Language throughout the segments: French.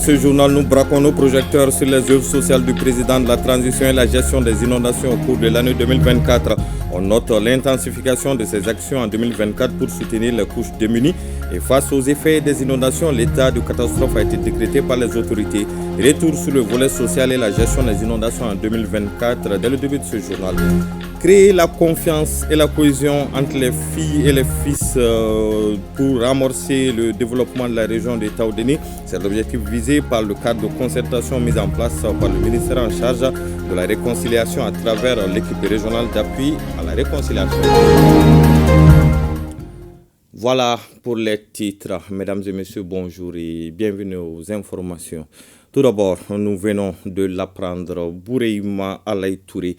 ce journal, nous braquons nos projecteurs sur les œuvres sociales du président de la transition et la gestion des inondations au cours de l'année 2024. On note l'intensification de ces actions en 2024 pour soutenir les couches démunies. Et face aux effets des inondations, l'état de catastrophe a été décrété par les autorités. Retour sur le volet social et la gestion des inondations en 2024 dès le début de ce journal. Créer la confiance et la cohésion entre les filles et les fils pour amorcer le développement de la région de Taoudéni. C'est l'objectif visé par le cadre de concertation mis en place par le ministère en charge de la réconciliation à travers l'équipe régionale d'appui à la réconciliation. Voilà pour les titres. Mesdames et messieurs, bonjour et bienvenue aux informations. Tout d'abord, nous venons de l'apprendre. Boureima Alaï Touré,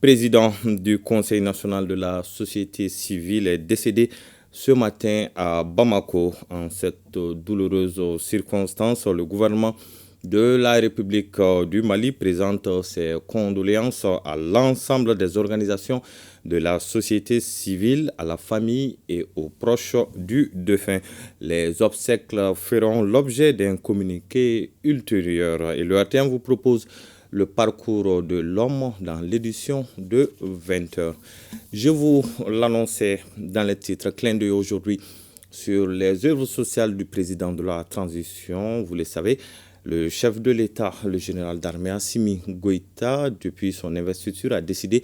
président du Conseil national de la société civile, est décédé ce matin à Bamako. En cette douloureuse circonstance, le gouvernement de la République du Mali présente ses condoléances à l'ensemble des organisations de la société civile, à la famille et aux proches du défunt. Les obsèques feront l'objet d'un communiqué ultérieur. Et le RTM vous propose le parcours de l'homme dans l'édition de 20h. Je vous l'annonçais dans les titres. Clin d'œil aujourd'hui sur les œuvres sociales du président de la transition. Vous le savez, le chef de l'État, le général d'armée Assimi Goïta, depuis son investiture, a décidé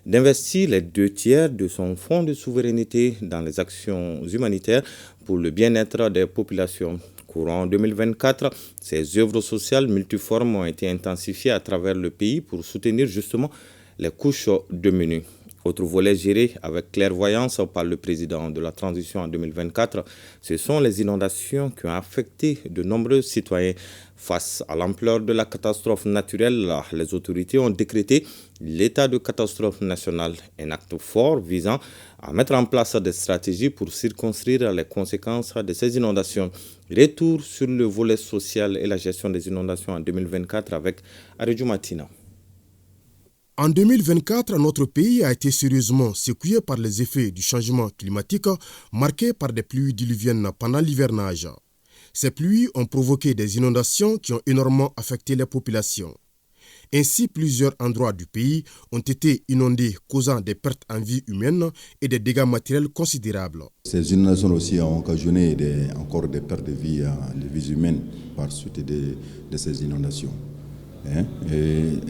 d'investir les 2/3 de son fonds de souveraineté dans les actions humanitaires pour le bien-être des populations. Courant 2024, ces œuvres sociales multiformes ont été intensifiées à travers le pays pour soutenir justement les couches démunies. Autre volet géré avec clairvoyance par le président de la transition en 2024, ce sont les inondations qui ont affecté de nombreux citoyens. Face à l'ampleur de la catastrophe naturelle, les autorités ont décrété l'état de catastrophe nationale, un acte fort visant à mettre en place des stratégies pour circonscrire les conséquences de ces inondations. Retour sur le volet social et la gestion des inondations en 2024 avec Arédjou Matina. En 2024, notre pays a été sérieusement secoué par les effets du changement climatique marqué par des pluies diluviennes pendant l'hivernage. Ces pluies ont provoqué des inondations qui ont énormément affecté les populations. Ainsi, plusieurs endroits du pays ont été inondés, causant des pertes en vie humaine et des dégâts matériels considérables. Ces inondations aussi ont occasionné encore des pertes de vie humaines par suite de ces inondations.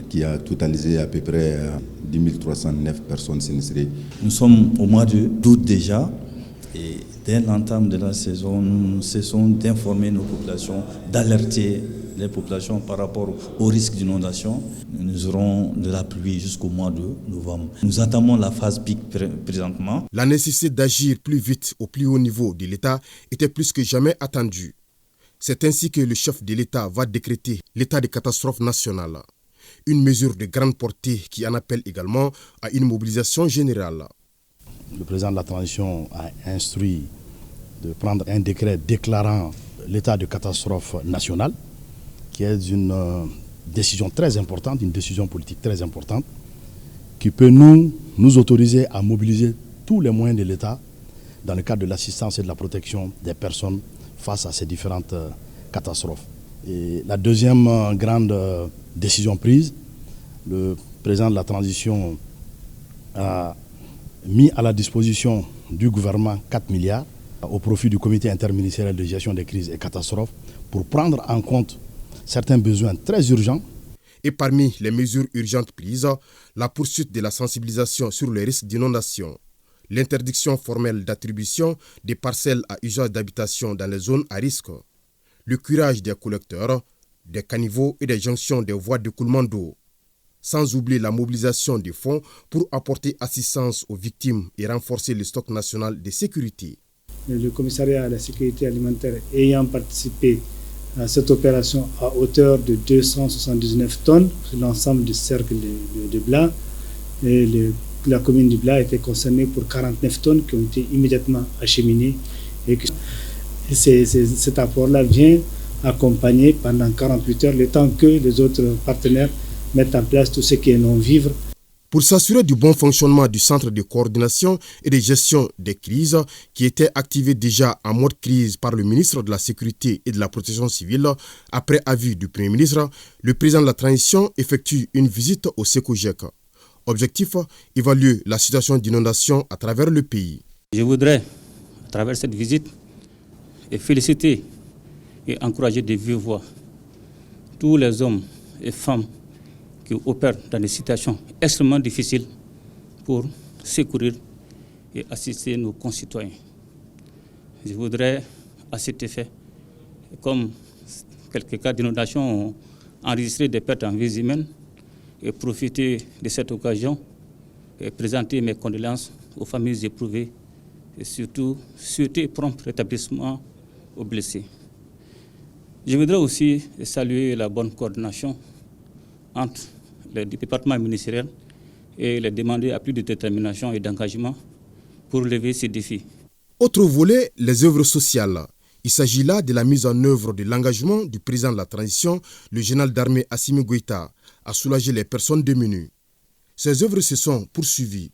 Qui a totalisé à peu près 10 309 personnes sinistrées. Nous sommes au mois d'août déjà et dès l'entame de la saison, nous cessons d'informer nos populations, d'alerter les populations par rapport au risque d'inondation. Nous aurons de la pluie jusqu'au mois de novembre. Nous entamons la phase pic présentement. La nécessité d'agir plus vite au plus haut niveau de l'État était plus que jamais attendue. C'est ainsi que le chef de l'État va décréter l'état de catastrophe nationale. Une mesure de grande portée qui en appelle également à une mobilisation générale. Le président de la transition a instruit de prendre un décret déclarant l'état de catastrophe nationale, qui est une décision très importante, une décision politique très importante, qui peut nous autoriser à mobiliser tous les moyens de l'État dans le cadre de l'assistance et de la protection des personnes face à ces différentes catastrophes. Et la deuxième grande décision prise, le président de la transition a mis à la disposition du gouvernement 4 milliards au profit du comité interministériel de gestion des crises et catastrophes pour prendre en compte certains besoins très urgents. Et parmi les mesures urgentes prises, la poursuite de la sensibilisation sur les risques d'inondation, l'interdiction formelle d'attribution des parcelles à usage d'habitation dans les zones à risque, le curage des collecteurs, des caniveaux et des jonctions des voies d'écoulement d'eau, sans oublier la mobilisation des fonds pour apporter assistance aux victimes et renforcer le stock national de sécurité. Le commissariat à la sécurité alimentaire ayant participé à cette opération à hauteur de 279 tonnes sur l'ensemble du cercle de Bla, et la commune du Bla a été concernée pour 49 tonnes qui ont été immédiatement acheminées. Et cet apport-là vient accompagner pendant 48 heures le temps que les autres partenaires mettent en place tout ce qui est non-vivre. Pour s'assurer du bon fonctionnement du centre de coordination et de gestion des crises, qui était activé déjà en mode crise par le ministre de la Sécurité et de la Protection civile, après avis du Premier ministre, le président de la transition effectue une visite au SECOGEC. Objectif, évaluer la situation d'inondation à travers le pays. Je voudrais, à travers cette visite, féliciter et encourager de vive voix tous les hommes et femmes qui opèrent dans des situations extrêmement difficiles pour secourir et assister nos concitoyens. Je voudrais, à cet effet, comme quelques cas d'inondation ont enregistré des pertes en vies humaines, et profiter de cette occasion et présenter mes condoléances aux familles éprouvées et surtout souhaiter prompt rétablissement aux blessés. Je voudrais aussi saluer la bonne coordination entre les départements ministériels et les demander à plus de détermination et d'engagement pour lever ces défis. Autre volet, les œuvres sociales. Il s'agit là de la mise en œuvre de l'engagement du président de la transition, le général d'armée Assimi Goïta, à soulager les personnes démunies. Ces œuvres se sont poursuivies.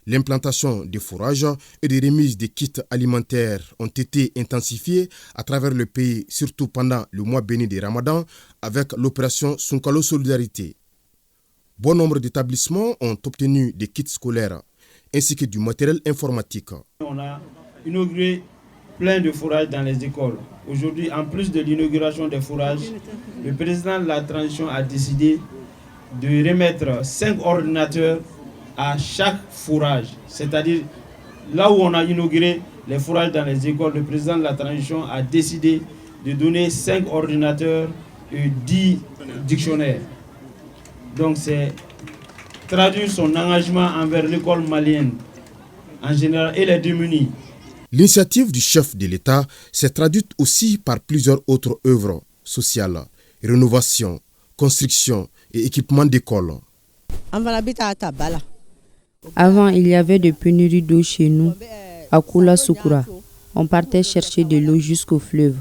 L'implantation des fourrages et des remises des kits alimentaires ont été intensifiées à travers le pays, surtout pendant le mois béni de Ramadan, avec l'opération Sunkalo Solidarité. Bon nombre d'établissements ont obtenu des kits scolaires ainsi que du matériel informatique. On a inauguré plein de fourrages dans les écoles. Aujourd'hui, en plus de l'inauguration des fourrages, le président de la transition a décidé de remettre 5 ordinateurs à chaque fourrage. C'est-à-dire, là où on a inauguré les fourrages dans les écoles, le président de la transition a décidé de donner 5 ordinateurs et 10 dictionnaires. Donc c'est traduire son engagement envers l'école malienne en général et les démunis. L'initiative du chef de l'État s'est traduite aussi par plusieurs autres œuvres sociales, rénovation, construction et équipement d'école. Avant, il y avait des pénuries d'eau chez nous, à Kula Sukura. On partait chercher de l'eau jusqu'au fleuve.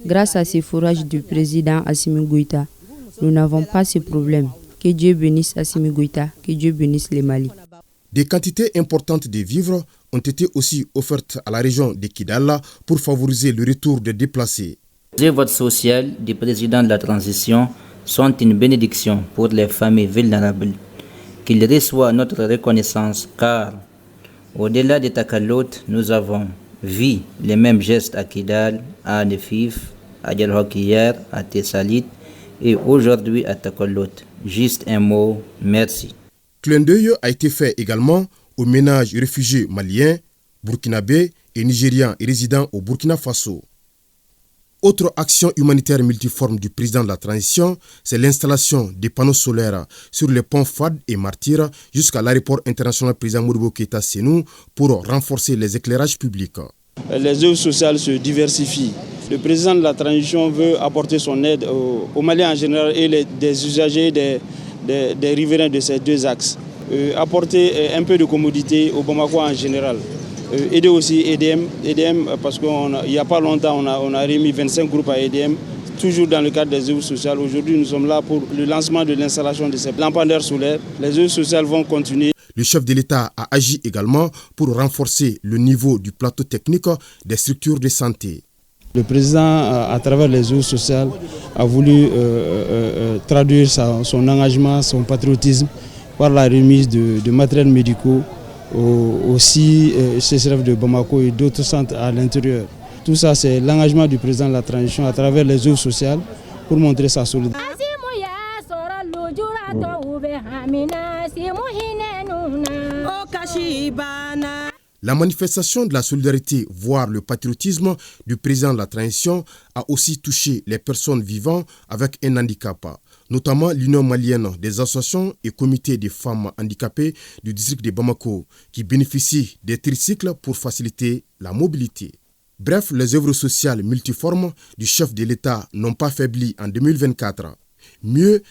Grâce à ces fourrages du président Assimi Goïta, nous n'avons pas ce problème. Que Dieu bénisse Assimi Goïta, que Dieu bénisse les Mali. Des quantités importantes de vivres ont été aussi offertes à la région de Kidal pour favoriser le retour des déplacés. Les œuvres sociales du président de la transition sont une bénédiction pour les familles vulnérables. Qu'il reçoit notre reconnaissance car, au-delà de Takalot, nous avons vu les mêmes gestes à Kidal, à Nefif, à Djelhokiyar, à Tessalit et aujourd'hui à Takalot. Juste un mot, merci. Clin d'œil a été fait également aux ménages réfugiés maliens, burkinabés et nigérians résidant au Burkina Faso. Autre action humanitaire multiforme du président de la transition, c'est l'installation des panneaux solaires sur les ponts Fad et Martyr jusqu'à l'aéroport international président Modibo Keïta Sénou pour renforcer les éclairages publics. Les œuvres sociales se diversifient. Le président de la transition veut apporter son aide aux Maliens en général et des usagers des riverains de ces deux axes. Apporter un peu de commodité au Bamako en général. Aider aussi EDM parce qu'il n'y a pas longtemps, on a remis 25 groupes à EDM, toujours dans le cadre des œuvres sociales. Aujourd'hui, nous sommes là pour le lancement de l'installation de ces lampadaires solaires. Les œuvres sociales vont continuer. Le chef de l'État a agi également pour renforcer le niveau du plateau technique des structures de santé. Le président, à travers les œuvres sociales, a voulu traduire son engagement, son patriotisme par la remise de matériels médicaux aussi CCRF de Bamako et d'autres centres à l'intérieur. Tout ça, c'est l'engagement du président de la transition à travers les œuvres sociales pour montrer sa solidarité. La manifestation de la solidarité, voire le patriotisme du président de la transition, a aussi touché les personnes vivant avec un handicap, notamment l'Union malienne des associations et comités des femmes handicapées du district de Bamako, qui bénéficient des tricycles pour faciliter la mobilité. Bref, les œuvres sociales multiformes du chef de l'État n'ont pas faibli en 2024. Mieux,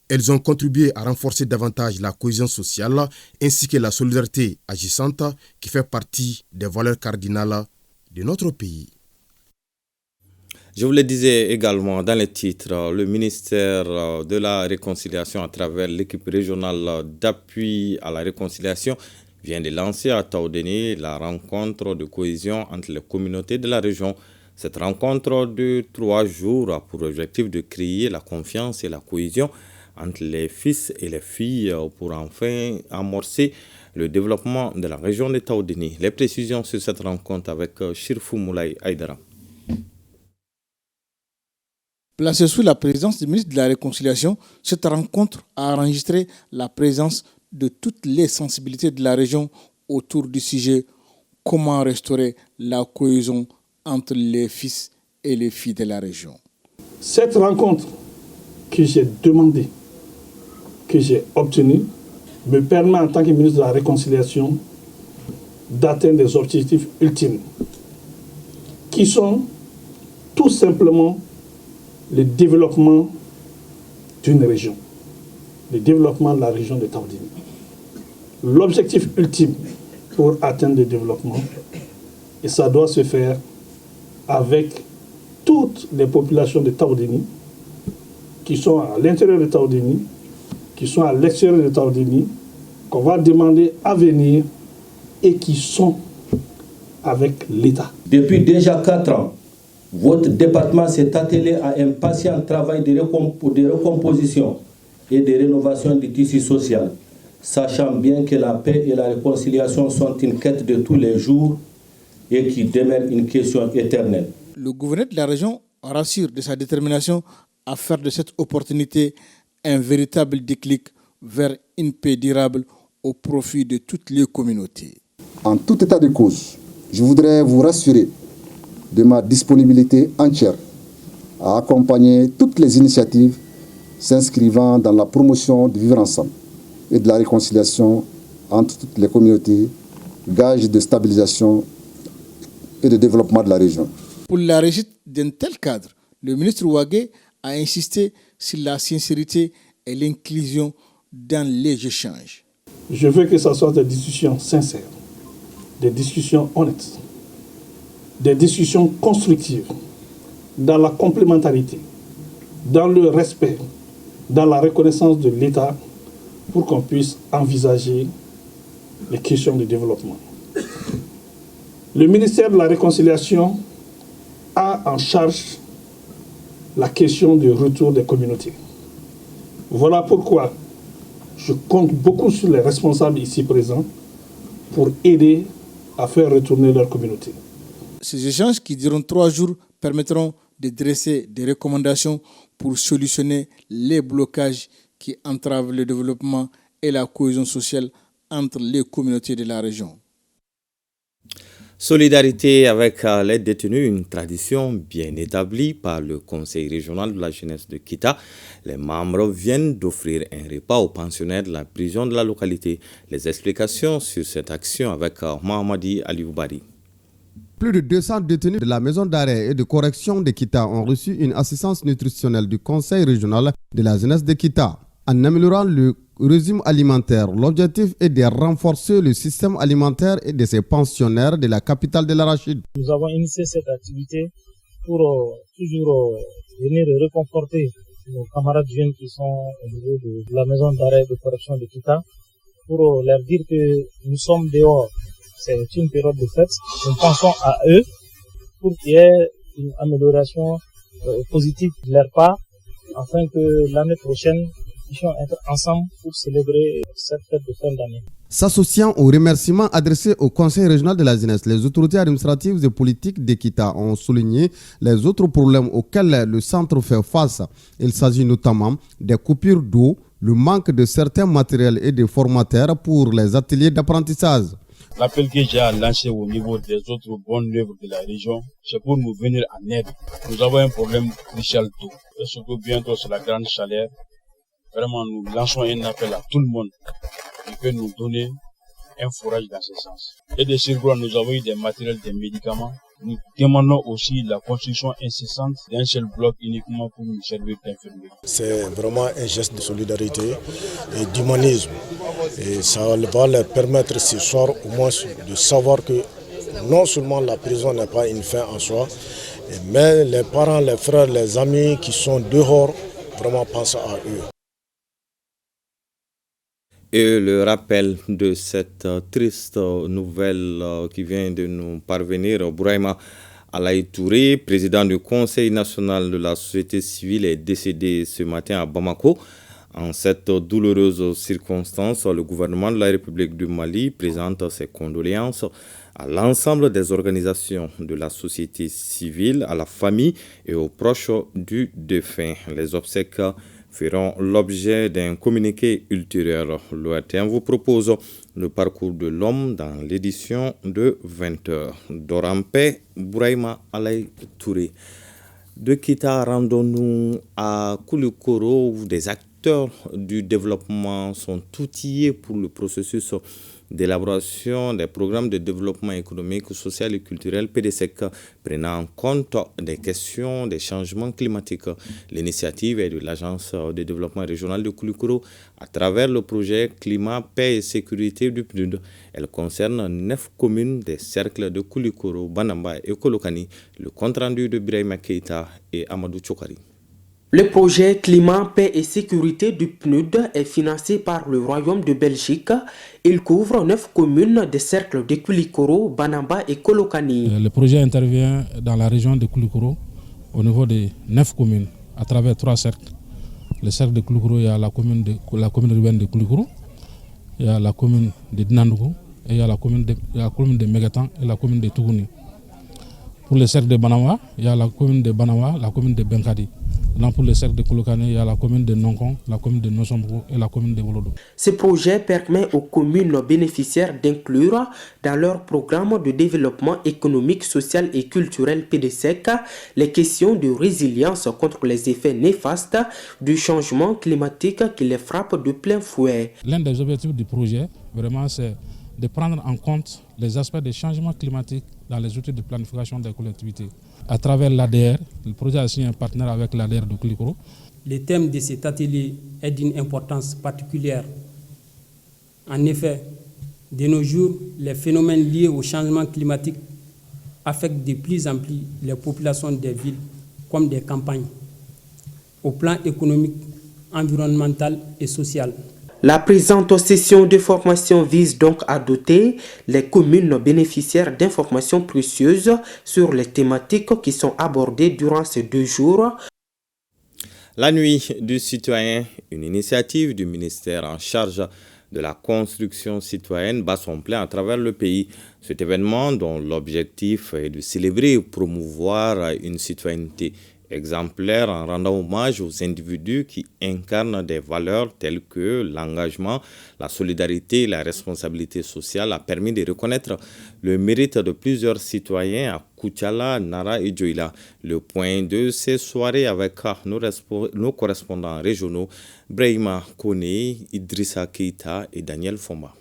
elles ont contribué à renforcer davantage la cohésion sociale ainsi que la solidarité agissante qui fait partie des valeurs cardinales de notre pays. Je vous le disais également dans les titres, le ministère de la Réconciliation à travers l'équipe régionale d'appui à la réconciliation vient de lancer à Taoudéni la rencontre de cohésion entre les communautés de la région. Cette rencontre de 3 jours a pour objectif de créer la confiance et la cohésion entre les fils et les filles pour enfin amorcer le développement de la région de Taoudéni. Les précisions sur cette rencontre avec Chirfou Moulay Aïdara. Placée sous la présidence du ministre de la Réconciliation, cette rencontre a enregistré la présence de toutes les sensibilités de la région autour du sujet « Comment restaurer la cohésion entre les fils et les filles de la région ». Cette rencontre que j'ai demandée, que j'ai obtenue, me permet en tant que ministre de la Réconciliation d'atteindre des objectifs ultimes qui sont tout simplement le développement d'une région, le développement de la région de Taoudéni. L'objectif ultime pour atteindre le développement, et ça doit se faire avec toutes les populations de Taoudéni qui sont à l'intérieur de Taoudéni, qui sont à l'extérieur de Taoudéni, qu'on va demander à venir et qui sont avec l'État. Depuis déjà 4 ans, votre département s'est attelé à un patient travail de recomposition et de rénovation du tissu social, sachant bien que la paix et la réconciliation sont une quête de tous les jours et qui demeure une question éternelle. Le gouverneur de la région rassure de sa détermination à faire de cette opportunité un véritable déclic vers une paix durable au profit de toutes les communautés. En tout état de cause, je voudrais vous rassurer de ma disponibilité entière à accompagner toutes les initiatives s'inscrivant dans la promotion du vivre ensemble et de la réconciliation entre toutes les communautés, gage de stabilisation et de développement de la région. Pour la réussite d'un tel cadre, le ministre Ouagué a insisté sur la sincérité et l'inclusion dans les échanges. Je veux que ce soit des discussions sincères, des discussions honnêtes, des discussions constructives, dans la complémentarité, dans le respect, dans la reconnaissance de l'État, pour qu'on puisse envisager les questions de développement. Le ministère de la Réconciliation a en charge la question du retour des communautés. Voilà pourquoi je compte beaucoup sur les responsables ici présents pour aider à faire retourner leur communauté. Ces échanges qui dureront 3 jours permettront de dresser des recommandations pour solutionner les blocages qui entravent le développement et la cohésion sociale entre les communautés de la région. Solidarité avec les détenus, une tradition bien établie par le Conseil régional de la jeunesse de Kita. Les membres viennent d'offrir un repas aux pensionnaires de la prison de la localité. Les explications sur cette action avec Mohamadi Alioubari. Plus de 200 détenus de la maison d'arrêt et de correction de Kita ont reçu une assistance nutritionnelle du Conseil régional de la jeunesse de Kita. En améliorant le régime alimentaire, l'objectif est de renforcer le système alimentaire et de ces pensionnaires de la capitale de l'Arachide. Nous avons initié cette activité pour toujours venir réconforter nos camarades jeunes qui sont au niveau de la maison d'arrêt et de correction de Kita, pour leur dire que nous sommes dehors. C'est une période de fête. Nous pensons à eux pour qu'il y ait une amélioration positive de leur part, afin que l'année prochaine, nous puissions être ensemble pour célébrer cette fête de fin d'année. S'associant aux remerciements adressés au Conseil régional de la jeunesse, les autorités administratives et politiques d'Ekita ont souligné les autres problèmes auxquels le centre fait face. Il s'agit notamment des coupures d'eau, le manque de certains matériels et des formateurs pour les ateliers d'apprentissage. L'appel que j'ai lancé au niveau des autres bonnes œuvres de la région, c'est pour nous venir en aide. Nous avons un problème crucial d'eau. Et surtout bientôt c'est la grande chaleur. Vraiment, nous lançons un appel à tout le monde qui peut nous donner un forage dans ce sens. Et de surcroît, nous avons eu des matériels, des médicaments. Nous demandons aussi la construction incessante d'un seul bloc uniquement pour nous servir d'infirmiers. C'est vraiment un geste de solidarité et d'humanisme. Et ça va leur permettre ce soir au moins de savoir que non seulement la prison n'est pas une fin en soi, Mais les parents, les frères, les amis qui sont dehors, vraiment pensent à eux. Et le rappel de cette triste nouvelle qui vient de nous parvenir, Bouraïma Alaï Touré, président du Conseil national de la société civile, est décédé ce matin à Bamako. En cette douloureuse circonstance, le gouvernement de la République du Mali présente ses condoléances à l'ensemble des organisations de la société civile, à la famille et aux proches du défunt. Les obsèques feront l'objet d'un communiqué ultérieur. L'ORTM vous propose le parcours de l'homme dans l'édition de 20h. Dorampe Bouraïma Alaï Touré. De Kita, rendons-nous à Koulikoro où des acteurs du développement sont outillés pour le processus d'élaboration des programmes de développement économique, social et culturel PDSEC, prenant en compte des questions des changements climatiques. L'initiative est de l'Agence de développement régional de Koulikoro à travers le projet Climat, Paix et Sécurité du PNUD. Elle concerne 9 communes des cercles de Koulikoro, Banamba et Kolokani. Le compte-rendu de Birahima Keita et Amadou Chokari. Le projet Climat, Paix et Sécurité du PNUD est financé par le Royaume de Belgique. Il couvre 9 communes des cercles de Koulikoro, Banamba et Kolokani. Le projet intervient dans la région de Koulikoro au niveau de 9 communes à travers 3 cercles. Le cercle de Koulikoro, il y a la commune urbaine de Koulikoro, il y a la commune de Dinandougou et il y a la commune de Megatan et la commune de Tougouni. Pour le cercle de Banamba, il y a la commune de Banamba, la commune de Benkadi. Pour le cercle de Kolokane, il y a la commune de Nonkon, la commune de Nosombrou et la commune de Wolodo. Ce projet permet aux communes bénéficiaires d'inclure dans leur programme de développement économique, social et culturel PDSEC les questions de résilience contre les effets néfastes du changement climatique qui les frappe de plein fouet. L'un des objectifs du projet, vraiment, c'est de prendre en compte les aspects des changements climatiques dans les outils de planification des collectivités. À travers l'ADR, le projet a signé un partenaire avec l'ADR de Koulikoro. Le thème de cet atelier est d'une importance particulière. En effet, de nos jours, les phénomènes liés au changement climatique affectent de plus en plus les populations des villes comme des campagnes, au plan économique, environnemental et social. La présente session de formation vise donc à doter les communes bénéficiaires d'informations précieuses sur les thématiques qui sont abordées durant ces 2 jours. La nuit du citoyen, une initiative du ministère en charge de la construction citoyenne bat son plein à travers le pays. Cet événement, dont l'objectif est de célébrer et promouvoir une citoyenneté exemplaire en rendant hommage aux individus qui incarnent des valeurs telles que l'engagement, la solidarité et la responsabilité sociale, a permis de reconnaître le mérite de plusieurs citoyens à Koutiala, Nara et Djoila. Le point de ces soirées avec nos correspondants régionaux, Brahima Kone, Idrissa Keita et Daniel Fomba.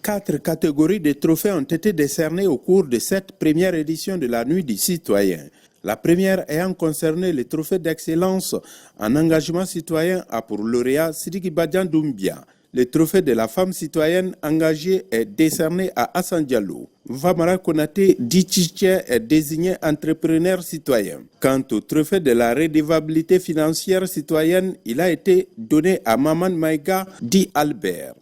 4 catégories de trophées ont été décernées au cours de cette première édition de la Nuit du Citoyen. La première ayant concerné le trophée d'excellence en engagement citoyen a pour lauréat Sidiki Badian Doumbia. Le trophée de la femme citoyenne engagée est décerné à Hassan Diallo. Vamara Konate Dichiche est désigné entrepreneur citoyen. Quant au trophée de la redevabilité financière citoyenne, il a été donné à Maman Maïga dit Albert.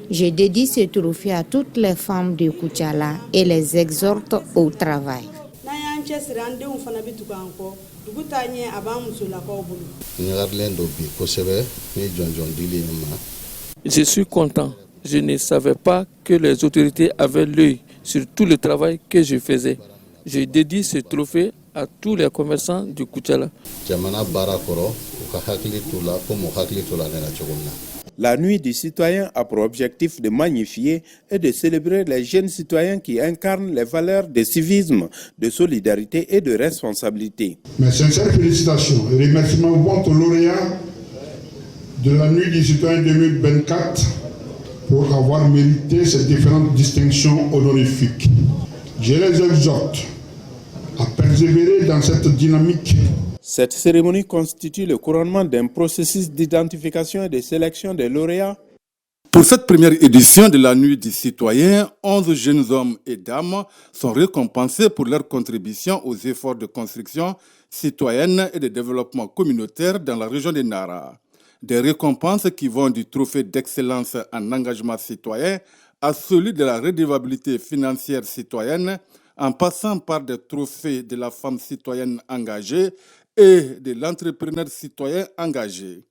Je dédie ce trophée à toutes les femmes de Koutiala et les exhorte au travail. Je suis content. Je ne savais pas que les autorités avaient l'œil sur tout le travail que je faisais. Je dédie ce trophée à tous les commerçants du Koutiala. La Nuit du Citoyen a pour objectif de magnifier et de célébrer les jeunes citoyens qui incarnent les valeurs de civisme, de solidarité et de responsabilité. Mes sincères félicitations et remerciements vont aux lauréats de la Nuit du Citoyen 2024 pour avoir mérité ces différentes distinctions honorifiques. Je les exhorte à persévérer dans cette dynamique. Cette cérémonie constitue le couronnement d'un processus d'identification et de sélection des lauréats. Pour cette première édition de la Nuit du Citoyen, 11 jeunes hommes et dames sont récompensés pour leur contribution aux efforts de construction citoyenne et de développement communautaire dans la région de Nara. Des récompenses qui vont du trophée d'excellence en engagement citoyen à celui de la redevabilité financière citoyenne, en passant par des trophées de la femme citoyenne engagée et de l'entrepreneur citoyen engagé.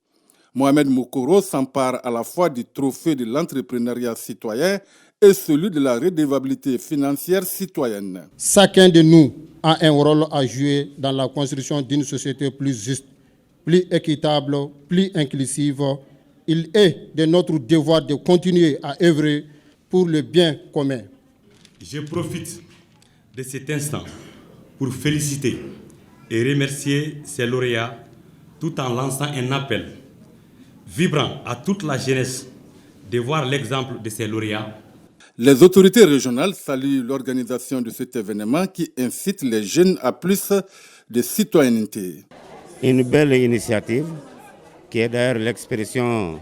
Mohamed Moukoro s'empare à la fois du trophée de l'entrepreneuriat citoyen et celui de la redevabilité financière citoyenne. Chacun de nous a un rôle à jouer dans la construction d'une société plus juste, plus équitable, plus inclusive. Il est de notre devoir de continuer à œuvrer pour le bien commun. Je profite de cet instant pour féliciter et remercier ces lauréats tout en lançant un appel vibrant à toute la jeunesse de voir l'exemple de ces lauréats. Les autorités régionales saluent l'organisation de cet événement qui incite les jeunes à plus de citoyenneté. Une belle initiative qui est d'ailleurs l'expression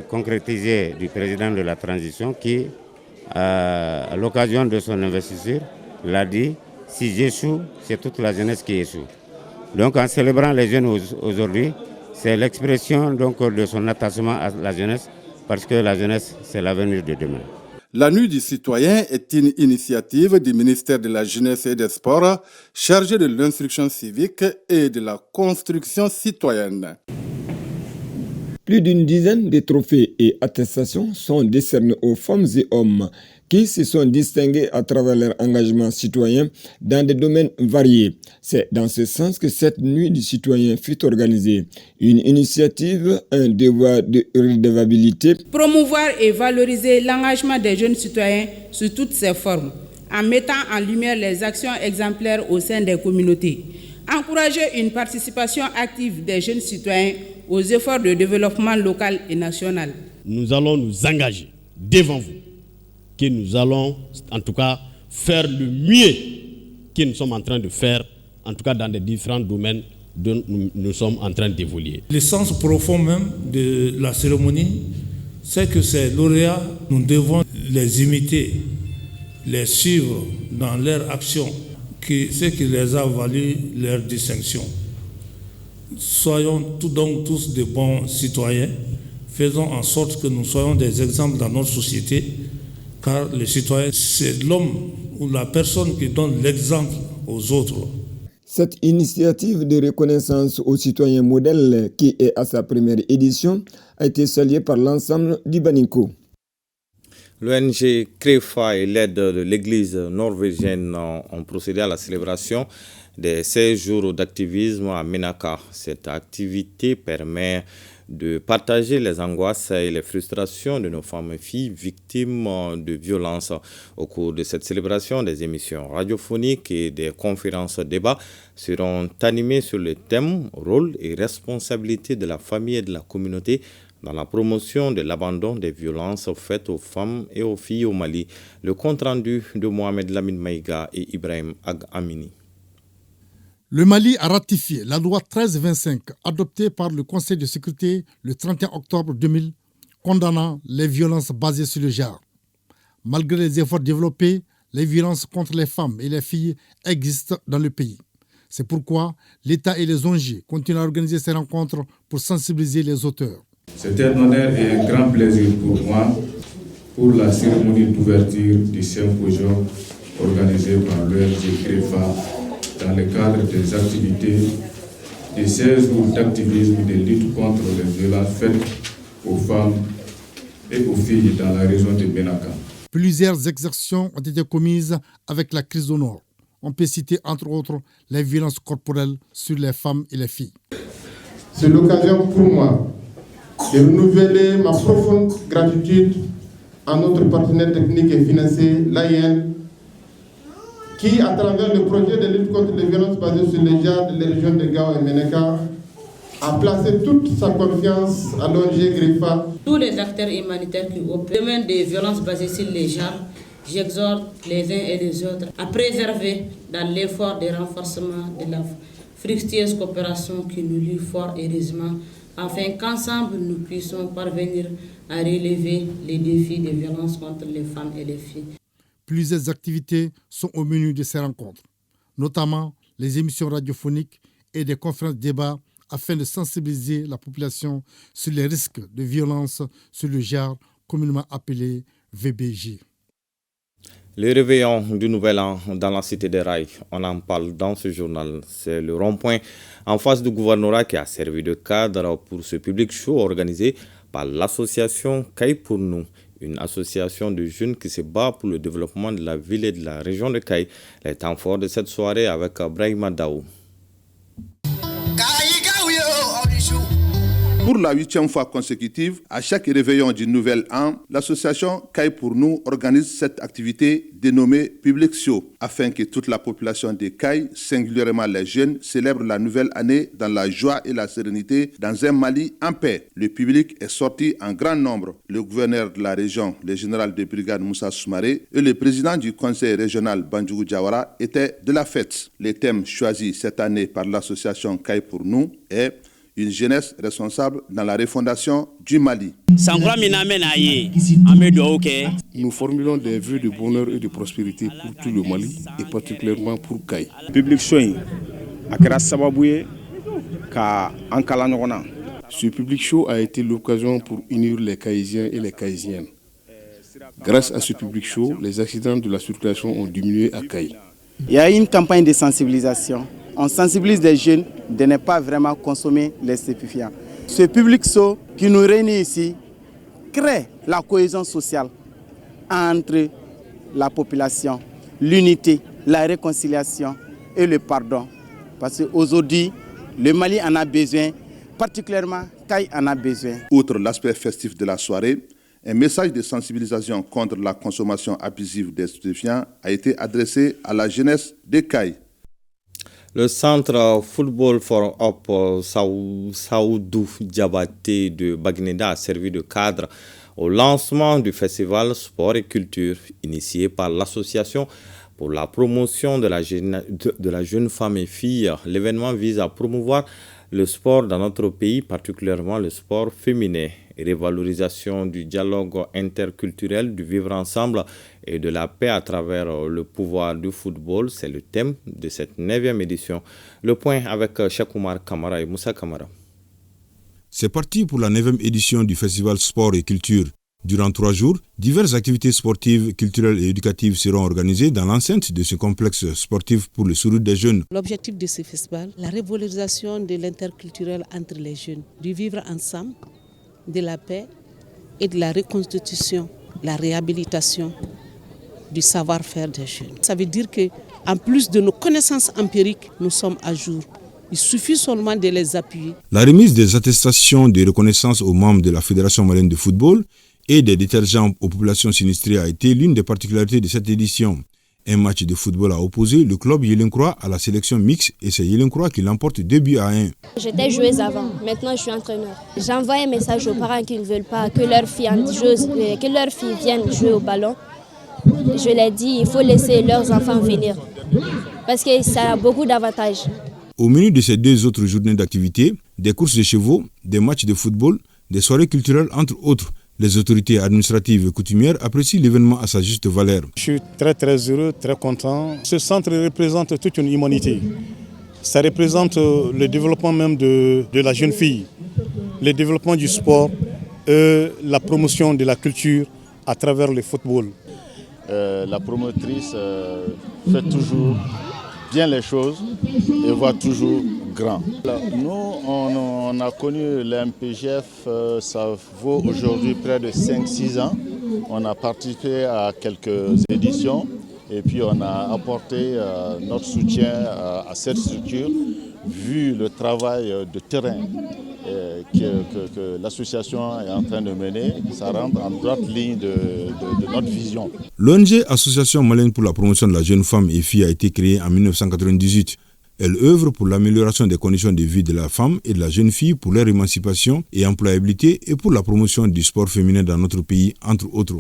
concrétisée du président de la transition qui, à l'occasion de son investiture, l'a dit, si j'échoue, c'est toute la jeunesse qui échoue. Donc en célébrant les jeunes aujourd'hui, c'est l'expression donc de son attachement à la jeunesse, parce que la jeunesse, c'est l'avenir de demain. La Nuit du Citoyen est une initiative du ministère de la Jeunesse et des Sports chargée de l'instruction civique et de la construction citoyenne. Plus d'une dizaine de trophées et attestations sont décernés aux femmes et hommes qui se sont distingués à travers leur engagement citoyen dans des domaines variés. C'est dans ce sens que cette Nuit du Citoyen fut organisée. Une initiative, un devoir de redevabilité. Promouvoir et valoriser l'engagement des jeunes citoyens sous toutes ses formes, en mettant en lumière les actions exemplaires au sein des communautés. Encourager une participation active des jeunes citoyens aux efforts de développement local et national. Nous allons nous engager devant vous, que nous allons en tout cas faire le mieux que nous sommes en train de faire, en tout cas dans les différents domaines dont nous sommes en train d'évoluer. L'essence profonde même de la cérémonie, c'est que ces lauréats, nous devons les imiter, les suivre dans leur action, ce qui les a valu leur distinction. Soyons donc tous de bons citoyens, faisons en sorte que nous soyons des exemples dans notre société, car le citoyen, c'est l'homme ou la personne qui donne l'exemple aux autres. Cette initiative de reconnaissance aux citoyens modèles, qui est à sa première édition, a été saluée par l'ensemble du Baninko. L'ONG CREFA et l'aide de l'église norvégienne ont procédé à la célébration des 16 jours d'activisme à Ménaka. Cette activité permet de partager les angoisses et les frustrations de nos femmes et filles victimes de violences. Au cours de cette célébration, des émissions radiophoniques et des conférences débats seront animées sur le thème « Rôle et responsabilité de la famille et de la communauté » dans la promotion de l'abandon des violences faites aux femmes et aux filles au Mali. Le compte-rendu de Mohamed Lamine Maïga et Ibrahim Ag Amini. Le Mali a ratifié la loi 1325 adoptée par le Conseil de sécurité le 31 octobre 2000 condamnant les violences basées sur le genre. Malgré les efforts développés, les violences contre les femmes et les filles existent dans le pays. C'est pourquoi l'État et les ONG continuent à organiser ces rencontres pour sensibiliser les auteurs. C'est un honneur et un grand plaisir pour moi pour la cérémonie d'ouverture du symposium organisé par l'ONG CREFA dans le cadre des activités des 16 jours d'activisme de lutte contre les violences faites aux femmes et aux filles dans la région de Ménaka. Plusieurs exactions ont été commises avec la crise au Nord. On peut citer entre autres les violences corporelles sur les femmes et les filles. C'est l'occasion pour moi de renouveler ma profonde gratitude à notre partenaire technique et financier, l'AIN, qui, à travers le projet de lutte contre les violences basées sur les genres de la région de Gao et Ménaka, a placé toute sa confiance à l'ONG CREFA. Tous les acteurs humanitaires qui opèrent domaine des violences basées sur les genres, j'exhorte les uns et les autres à préserver dans l'effort de renforcement de la fructueuse coopération qui nous lie fort heureusement, afin qu'ensemble nous puissions parvenir à relever les défis des violences contre les femmes et les filles. Plusieurs activités sont au menu de ces rencontres, notamment les émissions radiophoniques et des conférences-débats afin de sensibiliser la population sur les risques de violence sur le genre, communément appelé VBG. Le réveillon du Nouvel An dans la Cité des Rails, on en parle dans ce journal. C'est le rond-point en face du gouvernorat qui a servi de cadre pour ce public show organisé par l'association Caille pour nous, une association de jeunes qui se bat pour le développement de la ville et de la région de Caille. Les temps forts de cette soirée avec Brahima Daou. Pour la 8e fois consécutive, à chaque réveillon du Nouvel An, l'association Caille pour nous organise cette activité dénommée Public Show, afin que toute la population de Caille, singulièrement les jeunes, célèbre la nouvelle année dans la joie et la sérénité dans un Mali en paix. Le public est sorti en grand nombre. Le gouverneur de la région, le général de brigade Moussa Soumaré et le président du conseil régional Bandjougou Diawara étaient de la fête. Les thèmes choisis cette année par l'association Caille pour nous est une jeunesse responsable dans la refondation du Mali. Nous formulons des vœux de bonheur et de prospérité pour tout le Mali et particulièrement pour Caille. Ce public show a été l'occasion pour unir les Caïsiens et les Caïsiennes. Grâce à ce public show, les accidents de la circulation ont diminué à Caille. Il y a une campagne de sensibilisation. On sensibilise les jeunes de ne pas vraiment consommer les stupéfiants. Ce public show qui nous réunit ici crée la cohésion sociale entre la population, l'unité, la réconciliation et le pardon. Parce qu'aujourd'hui, le Mali en a besoin, particulièrement Caille en a besoin. Outre l'aspect festif de la soirée, un message de sensibilisation contre la consommation abusive des stupéfiants a été adressé à la jeunesse de Caille. Le centre Football for Up Saoudou Diabaté de Bagneda a servi de cadre au lancement du festival Sport et Culture initié par l'association pour la promotion de la jeune femme et fille. L'événement vise à promouvoir le sport dans notre pays, particulièrement le sport féminin. Révalorisation du dialogue interculturel, du vivre ensemble et de la paix à travers le pouvoir du football, c'est le thème de cette 9e édition. Le point avec Cheikhoumar Kamara et Moussa Kamara. C'est parti pour la 9e édition du festival Sport et Culture. Durant 3 jours, diverses activités sportives, culturelles et éducatives seront organisées dans l'enceinte de ce complexe sportif pour le sourire des jeunes. L'objectif de ce festival, la revalorisation de l'interculturel entre les jeunes, du vivre ensemble, de la paix et de la reconstitution, la réhabilitation du savoir-faire des jeunes. Ça veut dire qu'en plus de nos connaissances empiriques, nous sommes à jour. Il suffit seulement de les appuyer. La remise des attestations de reconnaissance aux membres de la Fédération malienne de football et des détergents aux populations sinistrées a été l'une des particularités de cette édition. Un match de football a opposé le club Yelenkroa à la sélection mixte et c'est Yelenkroa qui l'emporte 2-1. J'étais joueuse avant, maintenant je suis entraîneur. J'envoie un message aux parents qui ne veulent pas que leurs filles viennent jouer au ballon. Je leur dis il faut laisser leurs enfants venir parce que ça a beaucoup d'avantages. Au menu de ces 2 autres journées d'activité, des courses de chevaux, des matchs de football, des soirées culturelles entre autres. Les autorités administratives et coutumières apprécient l'événement à sa juste valeur. Je suis très heureux, très content. Ce centre représente toute une humanité. Ça représente le développement même de la jeune fille, le développement du sport et la promotion de la culture à travers le football. La promotrice fait toujours bien les choses et voit toujours grand. Nous, on a connu l'MPGF, ça vaut aujourd'hui près de 5-6 ans. On a participé à quelques éditions et puis on a apporté notre soutien à cette structure vu le travail de terrain que l'association est en train de mener. Ça rentre en droite ligne de notre vision. L'ONG Association malienne pour la promotion de la jeune femme et fille a été créée en 1998. Elle œuvre pour l'amélioration des conditions de vie de la femme et de la jeune fille pour leur émancipation et employabilité et pour la promotion du sport féminin dans notre pays, entre autres.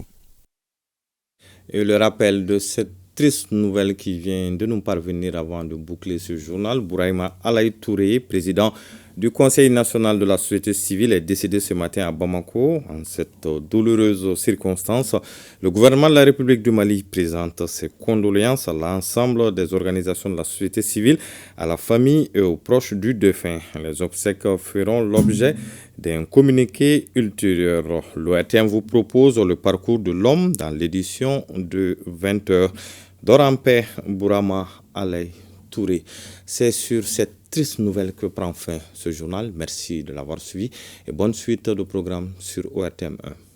Et le rappel de cette triste nouvelle qui vient de nous parvenir avant de boucler ce journal. Bouraïma Alaï Touré, président du Conseil national de la société civile, est décédé ce matin à Bamako. En cette douloureuse circonstance, le gouvernement de la République du Mali présente ses condoléances à l'ensemble des organisations de la société civile, à la famille et aux proches du défunt. Les obsèques feront l'objet d'un communiqué ultérieur. L'ORTM vous propose le parcours de l'homme dans l'édition de 20h. Dors en paix, Bourama Alaï Touré. C'est sur cette triste nouvelle que prend fin ce journal. Merci de l'avoir suivi et bonne suite de programme sur ORTM 1.